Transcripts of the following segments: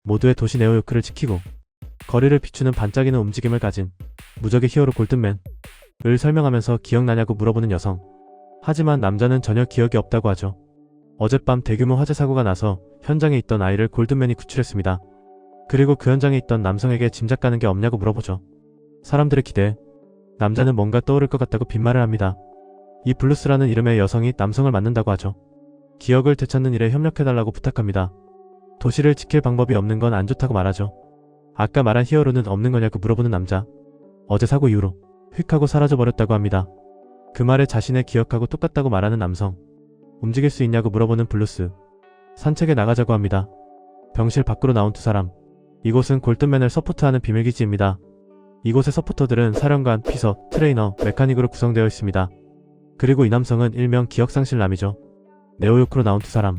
모두의 도시 네오요크를 지키고 거리를 비추는 반짝이는 움직임을 가진 무적의 히어로 골든맨을 설명하면서 기억나냐고 물어보는 여성. 하지만 남자는 전혀 기억이 없다고 하죠. 어젯밤 대규모 화재 사고가 나서 현장에 있던 아이를 골든맨이 구출했습니다. 그리고 그 현장에 있던 남성에게 짐작 가는 게 없냐고 물어보죠. 사람들의 기대에 남자는 뭔가 떠오를 것 같다고 빈말을 합니다. 이 블루스라는 이름의 여성이 남성을 만난다고 하죠. 기억을 되찾는 일에 협력해달라고 부탁합니다. 도시를 지킬 방법이 없는 건 안 좋다고 말하죠. 아까 말한 히어로는 없는 거냐고 물어보는 남자. 어제 사고 이후로 휙 하고 사라져버렸다고 합니다. 그 말에 자신의 기억하고 똑같다고 말하는 남성. 움직일 수 있냐고 물어보는 블루스. 산책에 나가자고 합니다. 병실 밖으로 나온 두 사람. 이곳은 골든맨을 서포트하는 비밀기지입니다. 이곳의 서포터들은 사령관, 비서, 트레이너, 메카닉으로 구성되어 있습니다. 그리고 이 남성은 일명 기억상실남이죠. 네오요크로 나온 두 사람.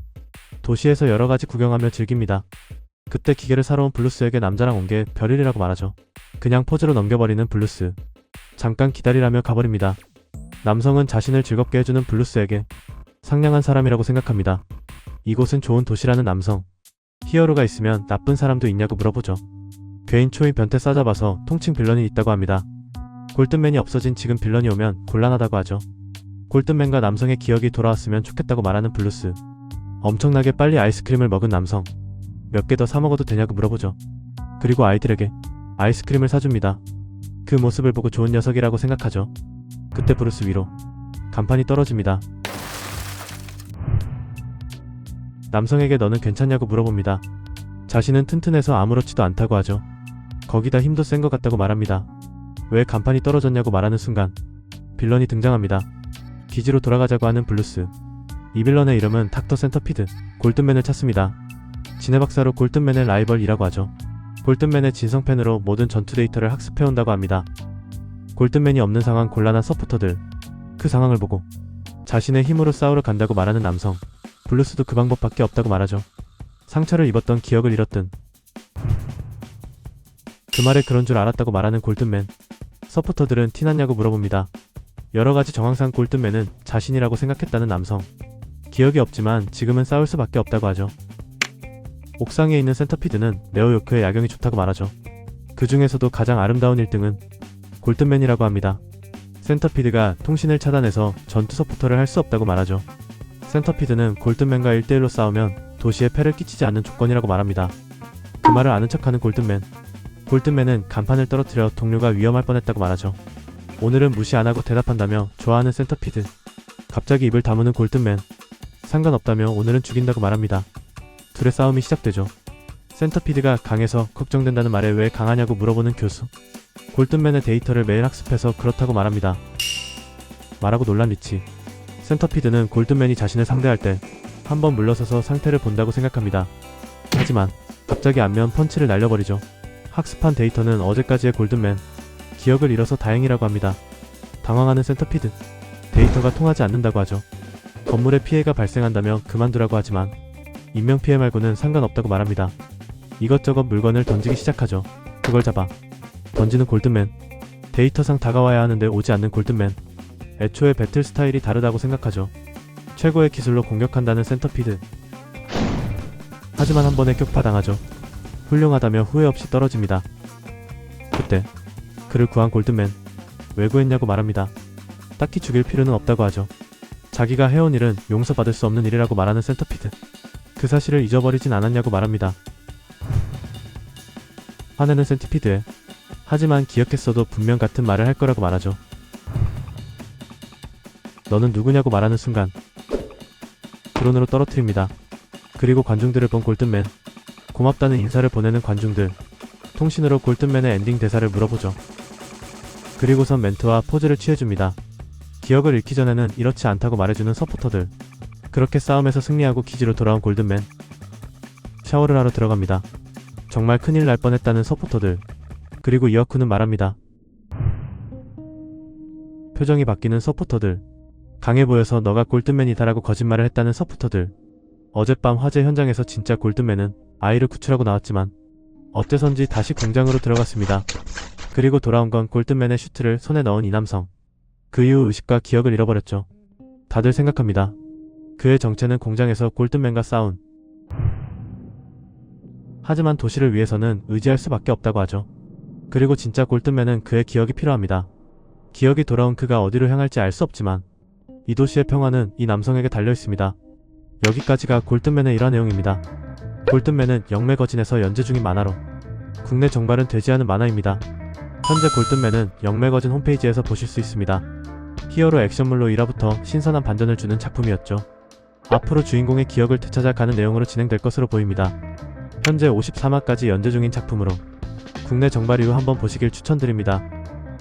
도시에서 여러가지 구경하며 즐깁니다. 그때 기계를 사러 온 블루스에게 남자랑 온 게 별일이라고 말하죠. 그냥 포즈로 넘겨버리는 블루스. 잠깐 기다리라며 가버립니다. 남성은 자신을 즐겁게 해주는 블루스에게 상냥한 사람이라고 생각합니다. 이곳은 좋은 도시라는 남성. 히어로가 있으면 나쁜 사람도 있냐고 물어보죠. 괴인 초이 변태 싸잡아서 통칭 빌런이 있다고 합니다. 골든맨이 없어진 지금 빌런이 오면 곤란하다고 하죠. 골든맨과 남성의 기억이 돌아왔으면 좋겠다고 말하는 블루스. 엄청나게 빨리 아이스크림을 먹은 남성. 몇 개 더 사 먹어도 되냐고 물어보죠. 그리고 아이들에게 아이스크림을 사줍니다. 그 모습을 보고 좋은 녀석이라고 생각하죠. 그때 브루스 위로 간판이 떨어집니다. 남성에게 너는 괜찮냐고 물어봅니다. 자신은 튼튼해서 아무렇지도 않다고 하죠. 거기다 힘도 센 것 같다고 말합니다. 왜 간판이 떨어졌냐고 말하는 순간 빌런이 등장합니다. 기지로 돌아가자고 하는 블루스. 이 빌런의 이름은 닥터 센터피드. 골든맨을 찾습니다. 지네박사로 골든맨의 라이벌이라고 하죠. 골든맨의 진성펜으로 모든 전투 데이터를 학습해온다고 합니다. 골든맨이 없는 상황 곤란한 서포터들. 그 상황을 보고 자신의 힘으로 싸우러 간다고 말하는 남성. 블루스도 그 방법밖에 없다고 말하죠. 상처를 입었던 기억을 잃었든 그 말에 그런 줄 알았다고 말하는 골든맨. 서포터들은 티났냐고 물어봅니다. 여러가지 정황상 골든맨은 자신이라고 생각했다는 남성. 기억이 없지만 지금은 싸울 수밖에 없다고 하죠. 옥상에 있는 센터피드는 네오요크의 야경이 좋다고 말하죠. 그 중에서도 가장 아름다운 1등은 골든맨이라고 합니다. 센터피드가 통신을 차단해서 전투 서포터를 할 수 없다고 말하죠. 센터피드는 골든맨과 1대1로 싸우면 도시에 폐를 끼치지 않는 조건이라고 말합니다. 그 말을 아는 척하는 골든맨. 골든맨은 간판을 떨어뜨려 동료가 위험할 뻔했다고 말하죠. 오늘은 무시 안하고 대답한다며 좋아하는 센터피드. 갑자기 입을 다무는 골든맨. 상관없다며 오늘은 죽인다고 말합니다. 둘의 싸움이 시작되죠. 센터피드가 강해서 걱정된다는 말에 왜 강하냐고 물어보는 교수. 골든맨의 데이터를 매일 학습해서 그렇다고 말합니다. 말하고 놀란 리치. 센터피드는 골든맨이 자신을 상대할 때 한번 물러서서 상태를 본다고 생각합니다. 하지만 갑자기 안면 펀치를 날려버리죠. 학습한 데이터는 어제까지의 골든맨. 기억을 잃어서 다행이라고 합니다. 당황하는 센터피드. 데이터가 통하지 않는다고 하죠. 건물에 피해가 발생한다며 그만두라고 하지만 인명피해 말고는 상관없다고 말합니다. 이것저것 물건을 던지기 시작하죠. 그걸 잡아 던지는 골든맨. 데이터상 다가와야 하는데 오지 않는 골든맨. 애초에 배틀 스타일이 다르다고 생각하죠. 최고의 기술로 공격한다는 센터피드. 하지만 한 번에 격파당하죠. 훌륭하다며 후회 없이 떨어집니다. 그때 그를 구한 골든맨. 왜 구했냐고 말합니다. 딱히 죽일 필요는 없다고 하죠. 자기가 해온 일은 용서받을 수 없는 일이라고 말하는 센터피드. 그 사실을 잊어버리진 않았냐고 말합니다. 화내는 센티피드에 하지만 기억했어도 분명 같은 말을 할 거라고 말하죠. 너는 누구냐고 말하는 순간 드론으로 떨어뜨립니다. 그리고 관중들을 본 골든맨. 고맙다는 인사를 보내는 관중들. 통신으로 골든맨의 엔딩 대사를 물어보죠. 그리고선 멘트와 포즈를 취해줍니다. 기억을 잃기 전에는 이렇지 않다고 말해주는 서포터들. 그렇게 싸움에서 승리하고 기지로 돌아온 골든맨. 샤워를 하러 들어갑니다. 정말 큰일 날 뻔했다는 서포터들. 그리고 이와쿠는 말합니다. 표정이 바뀌는 서포터들. 강해 보여서 너가 골든맨이다라고 거짓말을 했다는 서포터들. 어젯밤 화재 현장에서 진짜 골든맨은 아이를 구출하고 나왔지만 어째선지 다시 공장으로 들어갔습니다. 그리고 돌아온 건 골든맨의 슈트를 손에 넣은 이 남성. 그 이후 의식과 기억을 잃어버렸죠. 다들 생각합니다. 그의 정체는 공장에서 골든맨과 싸운 하지만 도시를 위해서는 의지할 수밖에 없다고 하죠. 그리고 진짜 골든맨은 그의 기억이 필요합니다. 기억이 돌아온 그가 어디로 향할지 알 수 없지만 이 도시의 평화는 이 남성에게 달려 있습니다. 여기까지가 골든맨의 일화 내용입니다. 골든맨은 영매거진에서 연재 중인 만화로 국내 정발은 되지 않은 만화입니다. 현재 골든맨은 영매거진 홈페이지에서 보실 수 있습니다. 히어로 액션물로 1화부터 신선한 반전을 주는 작품이었죠. 앞으로 주인공의 기억을 되찾아가는 내용으로 진행될 것으로 보입니다. 현재 53화까지 연재 중인 작품으로 국내 정발 이후 한번 보시길 추천드립니다.